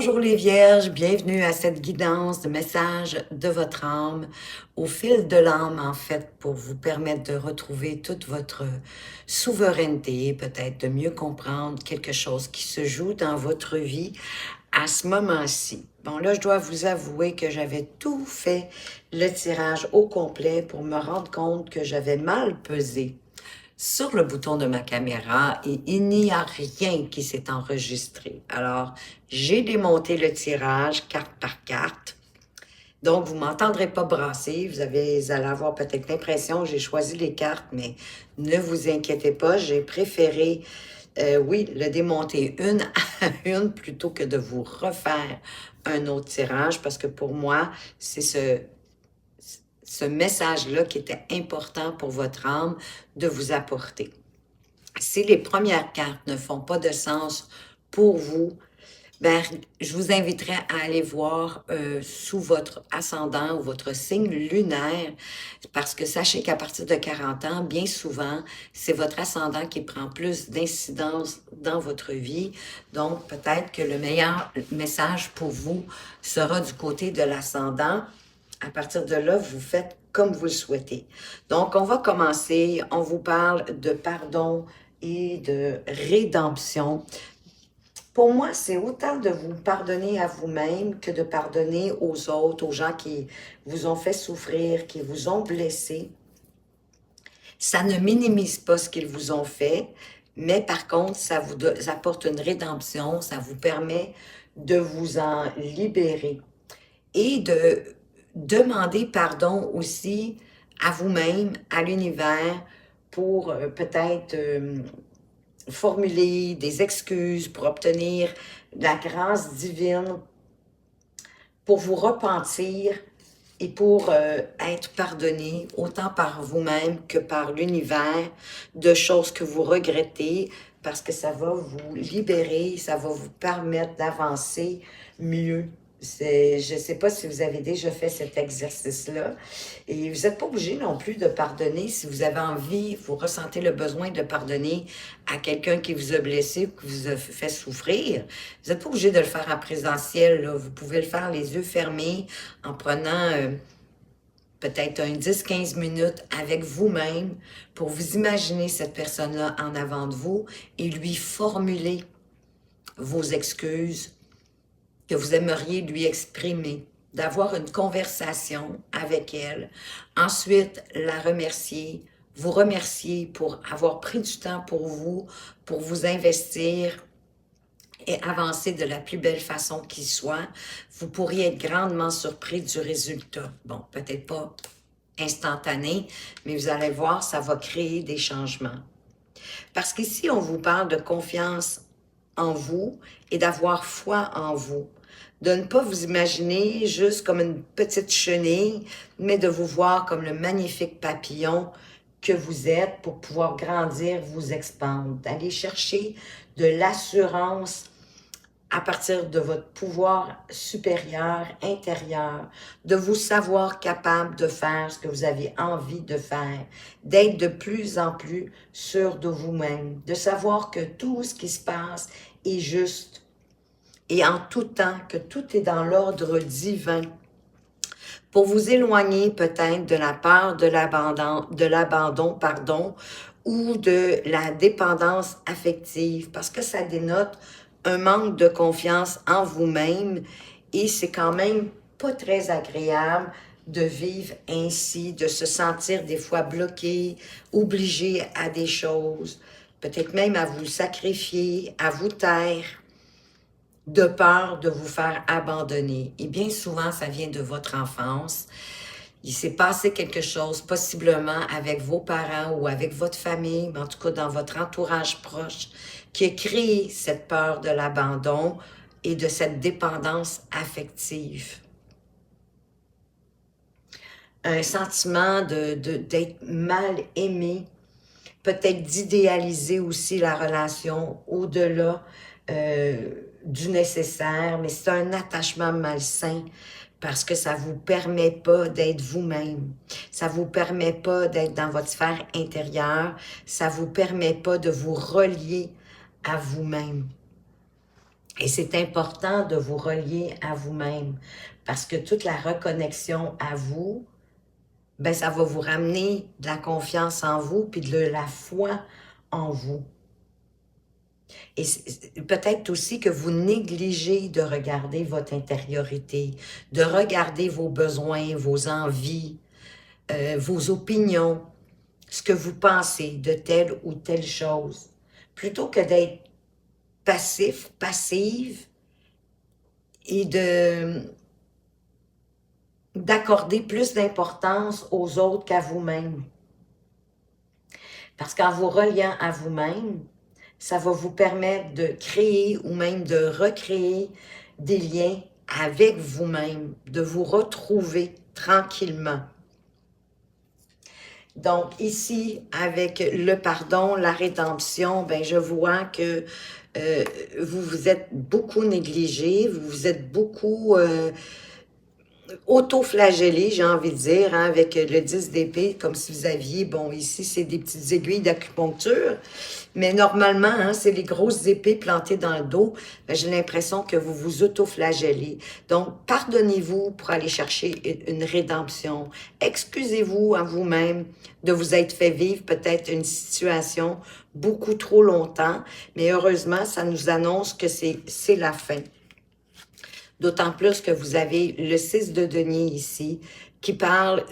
Bonjour les Vierges, bienvenue à cette guidance de message de votre âme, au fil de l'âme en fait, pour vous permettre de retrouver toute votre souveraineté, peut-être de mieux comprendre quelque chose qui se joue dans votre vie à ce moment-ci. Bon là, je dois vous avouer que j'avais tout fait le tirage au complet pour me rendre compte que j'avais mal pesé sur le bouton de ma caméra et il n'y a rien qui s'est enregistré. Alors, j'ai démonté le tirage carte par carte. Donc, vous m'entendrez pas brasser. Vous allez avoir peut-être l'impression que j'ai choisi les cartes, mais ne vous inquiétez pas. J'ai préféré, oui, le démonter une à une plutôt que de vous refaire un autre tirage parce que pour moi, c'est ce message-là qui était important pour votre âme de vous apporter. Si les premières cartes ne font pas de sens pour vous, ben, je vous inviterai à aller voir sous votre ascendant ou votre signe lunaire, parce que sachez qu'à partir de 40 ans, bien souvent, c'est votre ascendant qui prend plus d'incidence dans votre vie. Donc, peut-être que le meilleur message pour vous sera du côté de l'ascendant. À partir de là, vous faites comme vous le souhaitez. Donc, on va commencer. On vous parle de pardon et de rédemption. Pour moi, c'est autant de vous pardonner à vous-même que de pardonner aux autres, aux gens qui vous ont fait souffrir, qui vous ont blessé. Ça ne minimise pas ce qu'ils vous ont fait, mais par contre, ça vous apporte une rédemption, ça vous permet de vous en libérer et de demander pardon aussi à vous-même, à l'univers, pour peut-être formuler des excuses, pour obtenir la grâce divine, pour vous repentir et pour être pardonné autant par vous-même que par l'univers de choses que vous regrettez parce que ça va vous libérer, ça va vous permettre d'avancer mieux. Je ne sais pas si vous avez déjà fait cet exercice-là. Et vous n'êtes pas obligé non plus de pardonner si vous avez envie, vous ressentez le besoin de pardonner à quelqu'un qui vous a blessé ou qui vous a fait souffrir. Vous n'êtes pas obligé de le faire en présentiel, là. Vous pouvez le faire les yeux fermés en prenant peut-être un 10-15 minutes avec vous-même pour vous imaginer cette personne-là en avant de vous et lui formuler vos excuses que vous aimeriez lui exprimer, d'avoir une conversation avec elle, ensuite la remercier, vous remercier pour avoir pris du temps pour vous investir et avancer de la plus belle façon qui soit. Vous pourriez être grandement surpris du résultat. Bon, peut-être pas instantané, mais vous allez voir, ça va créer des changements. Parce qu'ici, on vous parle de confiance en vous et d'avoir foi en vous. De ne pas vous imaginer juste comme une petite chenille, mais de vous voir comme le magnifique papillon que vous êtes pour pouvoir grandir, vous expandre. D'aller chercher de l'assurance à partir de votre pouvoir supérieur, intérieur, de vous savoir capable de faire ce que vous avez envie de faire, d'être de plus en plus sûr de vous-même, de savoir que tout ce qui se passe est juste et en tout temps, que tout est dans l'ordre divin pour vous éloigner peut-être de la peur de l'abandon, pardon, ou de la dépendance affective, parce que ça dénote un manque de confiance en vous-même et c'est quand même pas très agréable de vivre ainsi, de se sentir des fois bloqué, obligé à des choses, peut-être même à vous sacrifier, à vous taire, de peur de vous faire abandonner. Et bien souvent, ça vient de votre enfance. Il s'est passé quelque chose, possiblement avec vos parents ou avec votre famille, mais en tout cas dans votre entourage proche, qui a créé cette peur de l'abandon et de cette dépendance affective. Un sentiment d'être mal aimé, peut-être d'idéaliser aussi la relation au-delà du nécessaire, mais c'est un attachement malsain parce que ça vous permet pas d'être vous-même. Ça vous permet pas d'être dans votre sphère intérieure. Ça vous permet pas de vous relier à vous-même. Et c'est important de vous relier à vous-même parce que toute la reconnexion à vous, ben ça va vous ramener de la confiance en vous puis de la foi en vous. Et peut-être aussi que vous négligez de regarder votre intériorité, de regarder vos besoins, vos envies, vos opinions, ce que vous pensez de telle ou telle chose. Plutôt que d'être passif, passive et d'accorder plus d'importance aux autres qu'à vous-même. Parce qu'en vous reliant à vous-même, ça va vous permettre de créer ou même de recréer des liens avec vous-même, de vous retrouver tranquillement. Donc ici, avec le pardon, la rédemption, ben je vois que vous vous êtes beaucoup négligé, vous vous êtes beaucoup auto-flagellé, j'ai envie de dire, hein, avec le 10 d'épée, comme si vous aviez, bon, ici, c'est des petites aiguilles d'acupuncture, mais normalement, hein, c'est les grosses épées plantées dans le dos. Ben, j'ai l'impression que vous vous auto-flagellez. Donc, pardonnez-vous pour aller chercher une rédemption. Excusez-vous à vous-même de vous être fait vivre peut-être une situation beaucoup trop longtemps, mais heureusement, ça nous annonce que c'est la fin. D'autant plus que vous avez le 6 de denier ici, qui parle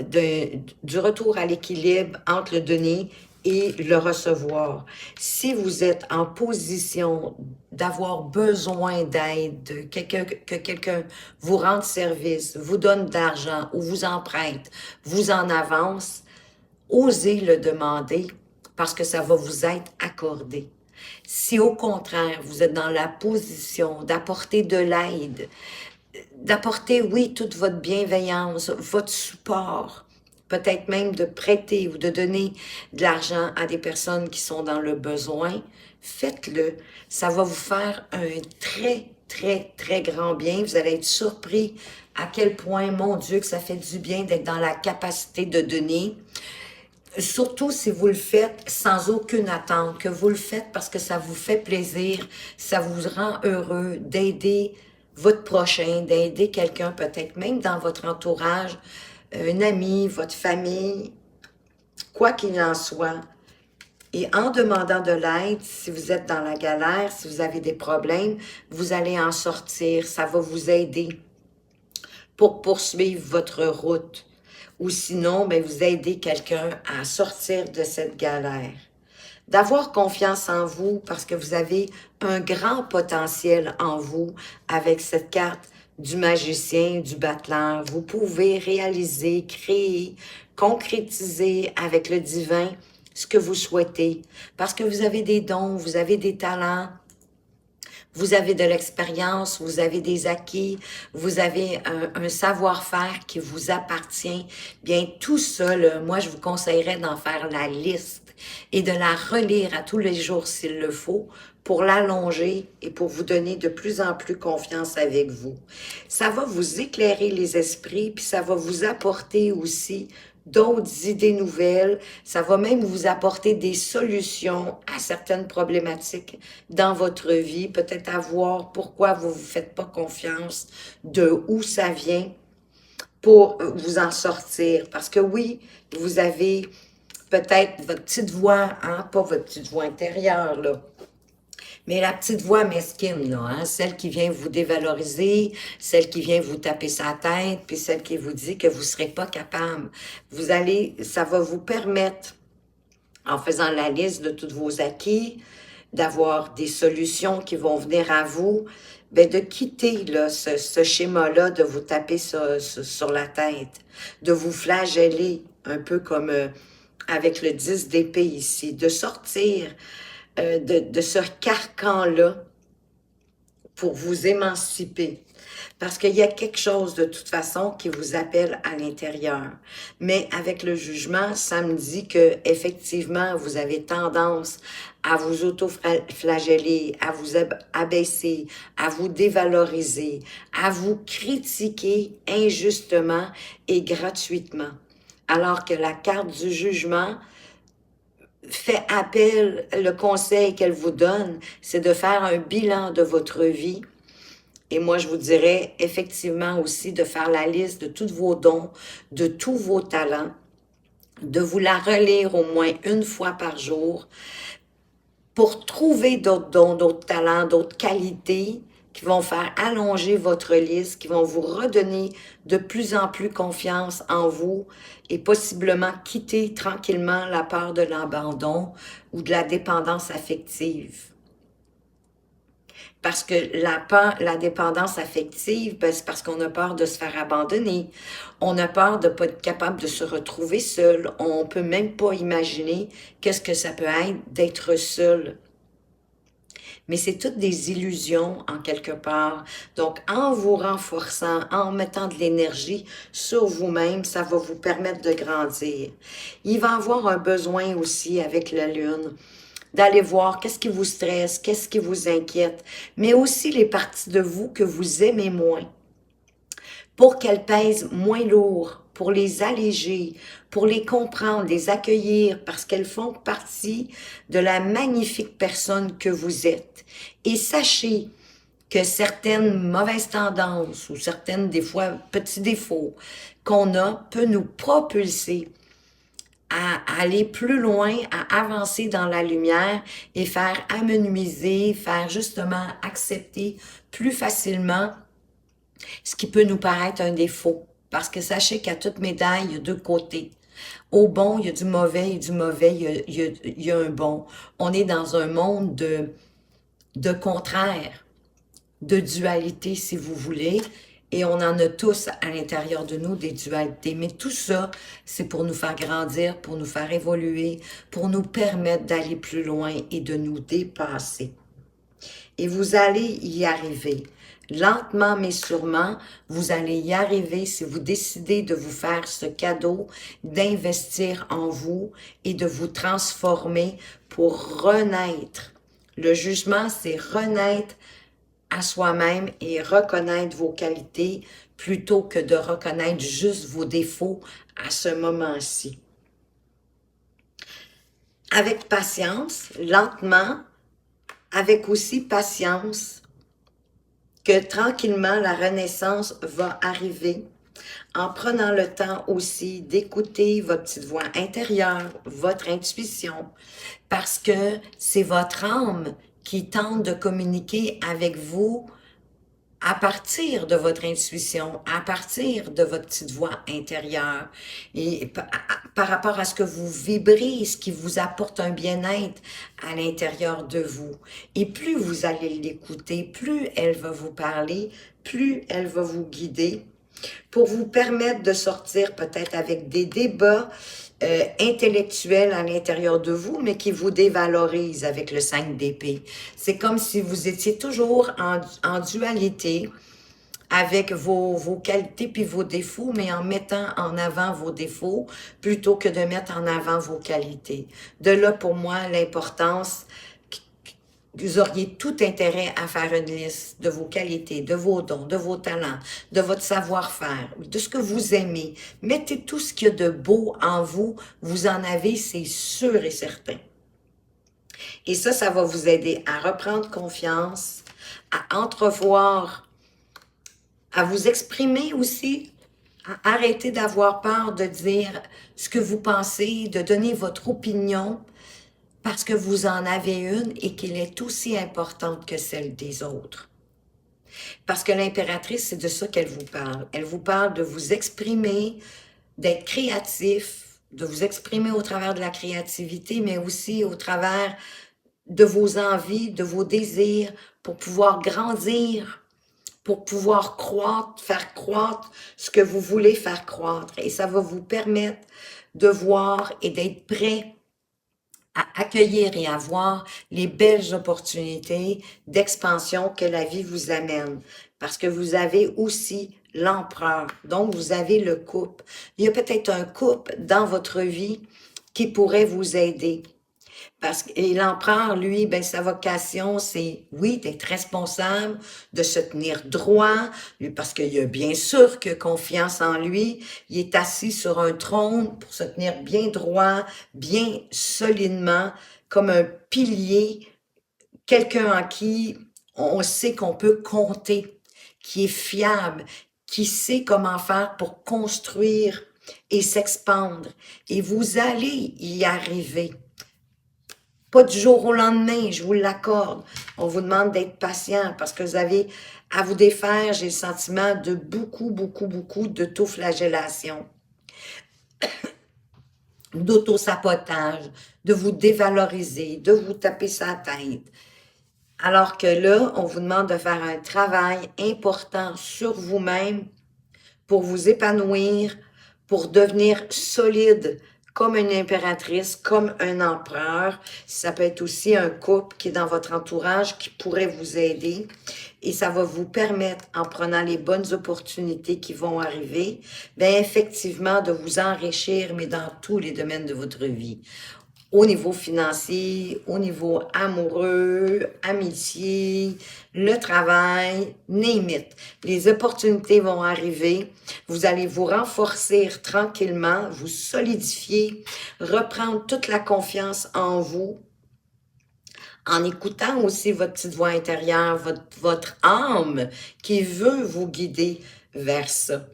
du retour à l'équilibre entre le donner et le recevoir. Si vous êtes en position d'avoir besoin d'aide, que quelqu'un vous rende service, vous donne de l'argent ou vous emprunte, vous en avance, osez le demander parce que ça va vous être accordé. Si au contraire, vous êtes dans la position d'apporter de l'aide, d'apporter, oui, toute votre bienveillance, votre support, peut-être même de prêter ou de donner de l'argent à des personnes qui sont dans le besoin, faites-le. Ça va vous faire un très, très, très grand bien. Vous allez être surpris à quel point, mon Dieu, que ça fait du bien d'être dans la capacité de donner. Surtout si vous le faites sans aucune attente, que vous le faites parce que ça vous fait plaisir, ça vous rend heureux d'aider votre prochain, d'aider quelqu'un peut-être même dans votre entourage, un ami, votre famille, quoi qu'il en soit. Et en demandant de l'aide, si vous êtes dans la galère, si vous avez des problèmes, vous allez en sortir, ça va vous aider pour poursuivre votre route. Ou sinon, ben, vous aidez quelqu'un à sortir de cette galère. D'avoir confiance en vous parce que vous avez un grand potentiel en vous avec cette carte du magicien, du battleur. Vous pouvez réaliser, créer, concrétiser avec le divin ce que vous souhaitez parce que vous avez des dons, vous avez des talents, vous avez de l'expérience, vous avez des acquis, vous avez un savoir-faire qui vous appartient. Bien, tout ça, là, moi, je vous conseillerais d'en faire la liste et de la relire à tous les jours s'il le faut pour l'allonger et pour vous donner de plus en plus confiance avec vous. Ça va vous éclairer les esprits, puis ça va vous apporter aussi d'autres idées nouvelles. Ça va même vous apporter des solutions à certaines problématiques dans votre vie, peut-être à voir pourquoi vous ne vous faites pas confiance, de où ça vient pour vous en sortir. Parce que oui, vous avez peut-être votre petite voix, hein, pas votre petite voix intérieure, là, mais la petite voix mesquine, là, hein, celle qui vient vous dévaloriser, celle qui vient vous taper sa tête, puis celle qui vous dit que vous ne serez pas capable. Vous allez, ça va vous permettre, en faisant la liste de tous vos acquis, d'avoir des solutions qui vont venir à vous, ben de quitter là, ce schéma-là, de vous taper sur la tête, de vous flageller, un peu comme avec le 10 d'épée ici, de sortir de ce carcan-là pour vous émanciper. Parce qu'il y a quelque chose de toute façon qui vous appelle à l'intérieur. Mais avec le jugement, ça me dit que effectivement, vous avez tendance à vous auto-flageller, à vous abaisser, à vous dévaloriser, à vous critiquer injustement et gratuitement. Alors que la carte du jugement fait appel, le conseil qu'elle vous donne, c'est de faire un bilan de votre vie Et moi, je vous dirais effectivement aussi de faire la liste de tous vos dons, de tous vos talents, de vous la relire au moins une fois par jour pour trouver d'autres dons, d'autres talents, d'autres qualités qui vont faire allonger votre liste, qui vont vous redonner de plus en plus confiance en vous et possiblement quitter tranquillement la peur de l'abandon ou de la dépendance affective. Parce que la peur, la dépendance affective, ben, c'est parce qu'on a peur de se faire abandonner. On a peur de ne pas être capable de se retrouver seul. On peut même pas imaginer qu'est-ce que ça peut être d'être seul. Mais c'est toutes des illusions en quelque part. Donc, en vous renforçant, en mettant de l'énergie sur vous-même, ça va vous permettre de grandir. Il va y avoir un besoin aussi avec la Lune d'aller voir qu'est-ce qui vous stresse, qu'est-ce qui vous inquiète, mais aussi les parties de vous que vous aimez moins, pour qu'elles pèsent moins lourd, pour les alléger, pour les comprendre, les accueillir, parce qu'elles font partie de la magnifique personne que vous êtes. Et sachez que certaines mauvaises tendances ou certaines, des fois, petits défauts qu'on a peut nous propulser à aller plus loin, à avancer dans la lumière et faire amenuiser, faire justement accepter plus facilement ce qui peut nous paraître un défaut. Parce que sachez qu'à toute médaille, il y a deux côtés. Au bon, il y a du mauvais et du mauvais, il y a un bon. On est dans un monde de contraire, de dualité, si vous voulez, et on en a tous à l'intérieur de nous des dualités. Mais tout ça, c'est pour nous faire grandir, pour nous faire évoluer, pour nous permettre d'aller plus loin et de nous dépasser. Et vous allez y arriver. Lentement mais sûrement, vous allez y arriver si vous décidez de vous faire ce cadeau, d'investir en vous et de vous transformer pour renaître. Le jugement, c'est renaître à soi-même et reconnaître vos qualités plutôt que de reconnaître juste vos défauts à ce moment-ci. Avec patience, lentement, avec aussi patience, que tranquillement la renaissance va arriver en prenant le temps aussi d'écouter votre petite voix intérieure, votre intuition, parce que c'est votre âme qui tente de communiquer avec vous à partir de votre intuition, à partir de votre petite voix intérieure, et par rapport à ce que vous vibrez, ce qui vous apporte un bien-être à l'intérieur de vous. Et plus vous allez l'écouter, plus elle va vous parler, plus elle va vous guider, pour vous permettre de sortir peut-être avec des débats intellectuels à l'intérieur de vous, mais qui vous dévalorisent avec le 5 d'épée. C'est comme si vous étiez toujours en dualité avec vos qualités puis vos défauts, mais en mettant en avant vos défauts plutôt que de mettre en avant vos qualités. De là, pour moi, l'importance, vous auriez tout intérêt à faire une liste de vos qualités, de vos dons, de vos talents, de votre savoir-faire, de ce que vous aimez. Mettez tout ce qu'il y a de beau en vous, vous en avez, c'est sûr et certain. Et ça va vous aider à reprendre confiance, à entrevoir, à vous exprimer aussi, à arrêter d'avoir peur de dire ce que vous pensez, de donner votre opinion, parce que vous en avez une et qu'elle est aussi importante que celle des autres. Parce que l'impératrice, c'est de ça qu'elle vous parle. Elle vous parle de vous exprimer, d'être créatif, de vous exprimer au travers de la créativité, mais aussi au travers de vos envies, de vos désirs, pour pouvoir grandir, pour pouvoir croître, faire croître ce que vous voulez faire croître. Et ça va vous permettre de voir et d'être prêt à accueillir et à voir les belles opportunités d'expansion que la vie vous amène. Parce que vous avez aussi l'empereur, donc vous avez le couple. Il y a peut-être un couple dans votre vie qui pourrait vous aider. Et l'empereur, lui, ben, sa vocation, c'est, oui, d'être responsable, de se tenir droit, parce qu'il a bien sûr que confiance en lui. Il est assis sur un trône pour se tenir bien droit, bien solidement, comme un pilier, quelqu'un en qui on sait qu'on peut compter. qui est fiable, qui sait comment faire pour construire et s'expandre. Et vous allez y arriver. Pas du jour au lendemain, je vous l'accorde. On vous demande d'être patient parce que vous avez à vous défaire, j'ai le sentiment de beaucoup d'autoflagellation, d'autosabotage, de vous dévaloriser, de vous taper sa tête. Alors que là, on vous demande de faire un travail important sur vous-même pour vous épanouir, pour devenir solide comme une impératrice, comme un empereur. Ça peut être aussi un couple qui est dans votre entourage qui pourrait vous aider. Et ça va vous permettre, en prenant les bonnes opportunités qui vont arriver, bien effectivement de vous enrichir, mais dans tous les domaines de votre vie. Au niveau financier, au niveau amoureux, amitié, le travail, name it. Les opportunités vont arriver. Vous allez vous renforcer tranquillement, vous solidifier, reprendre toute la confiance en vous, en écoutant aussi votre petite voix intérieure, votre âme qui veut vous guider vers ça.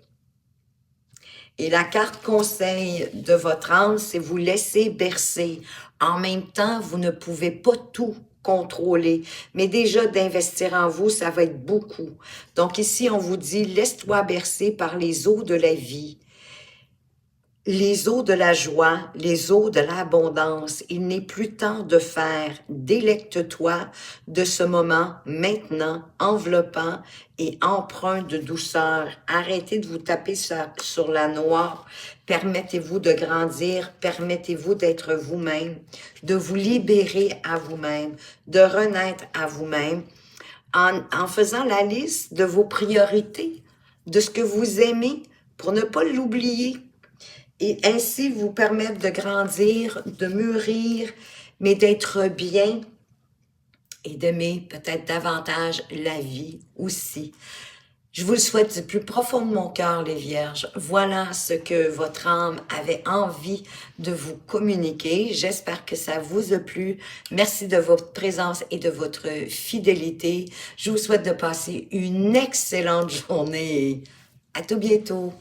Et la carte conseil de votre âme, c'est vous laisser bercer. En même temps, vous ne pouvez pas tout contrôler, mais déjà d'investir en vous, ça va être beaucoup. Donc ici, on vous dit, laisse-toi bercer par les eaux de la vie, les eaux de la joie, les eaux de l'abondance. Il n'est plus temps de faire. Délecte-toi de ce moment maintenant, enveloppant et empreint de douceur. Arrêtez de vous taper sur la noire. Permettez-vous de grandir. Permettez-vous d'être vous-même, de vous libérer à vous-même, de renaître à vous-même en faisant la liste de vos priorités, de ce que vous aimez pour ne pas l'oublier. Et ainsi vous permettre de grandir, de mûrir, mais d'être bien et d'aimer peut-être davantage la vie aussi. Je vous le souhaite du plus profond de mon cœur, les Vierges. Voilà ce que votre âme avait envie de vous communiquer. J'espère que ça vous a plu. Merci de votre présence et de votre fidélité. Je vous souhaite de passer une excellente journée. À tout bientôt.